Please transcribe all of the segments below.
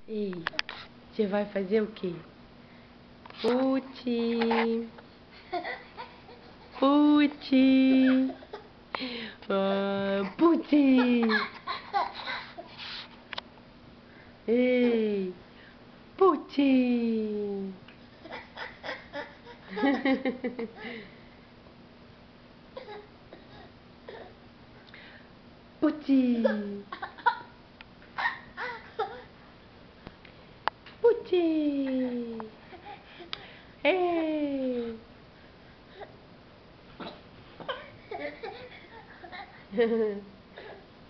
Ei, você vai fazer o quê? Puti. Puti. Puti. Ei, Puti. Puti. Puti. Ei.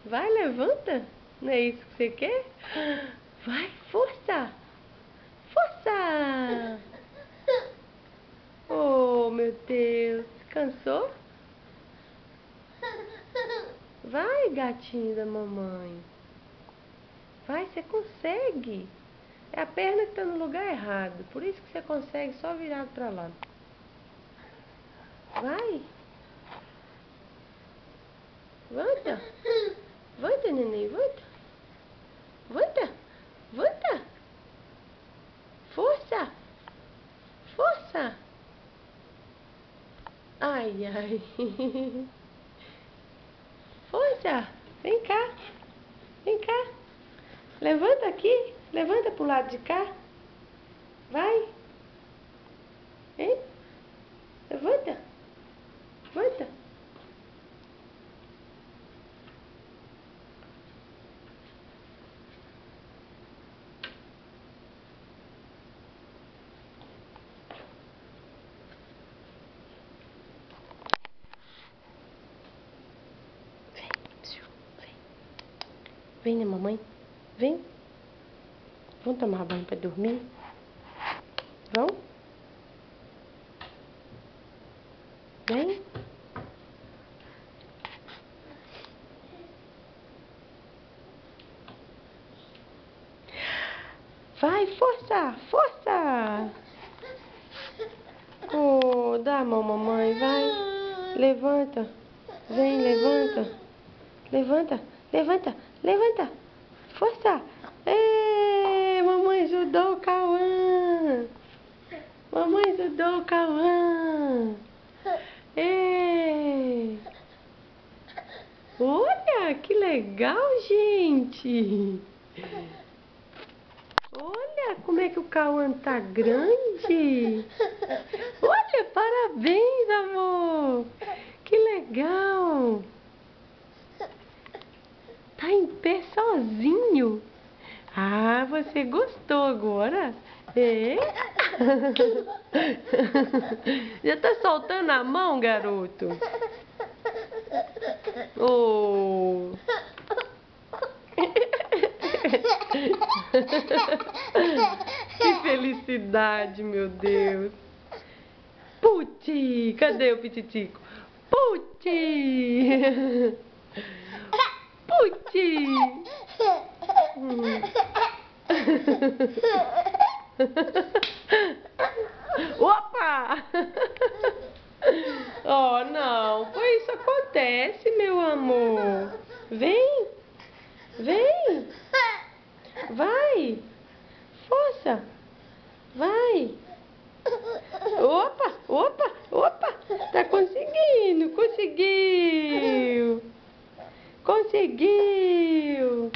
Vai, levanta. Não é isso que você quer? Vai, força. Força. Oh, meu Deus. Cansou? Vai, gatinho da mamãe. Vai, você consegue. É a perna que está no lugar errado. Por isso que você consegue só virado para lá. Vai. Volta. Volta, neném. Volta. Volta. Volta. Força. Força. Ai, ai. Força. Vem cá. Vem cá. Levanta aqui. Levanta pro lado de cá. Vai. Hein? Levanta. Levanta. Vem, né, mamãe? Vem. Vamos tomar banho para dormir? Vão? Vem. Vai, força, força. Oh, dá a mão, mamãe, vai. Levanta. Vem, levanta. Levanta, levanta, levanta. Força. Ê, mamãe ajudou o Cauã. Mamãe ajudou o Cauã. Ê. Olha, que legal, gente. Olha como é que o Cauã tá grande. Olha, parabéns, amor. Que legal. Tá em pé sozinho. Ah, você gostou agora? É? Já tá soltando a mão, garoto? Oh. Que felicidade, meu Deus. Puti, cadê o pititico? Puti. Puti. Opa! Oh, não. Pois isso acontece, meu amor. Vem. Vem. Vai. Força. Vai. Opa, opa, opa. Tá conseguindo. Conseguiu. Conseguiu.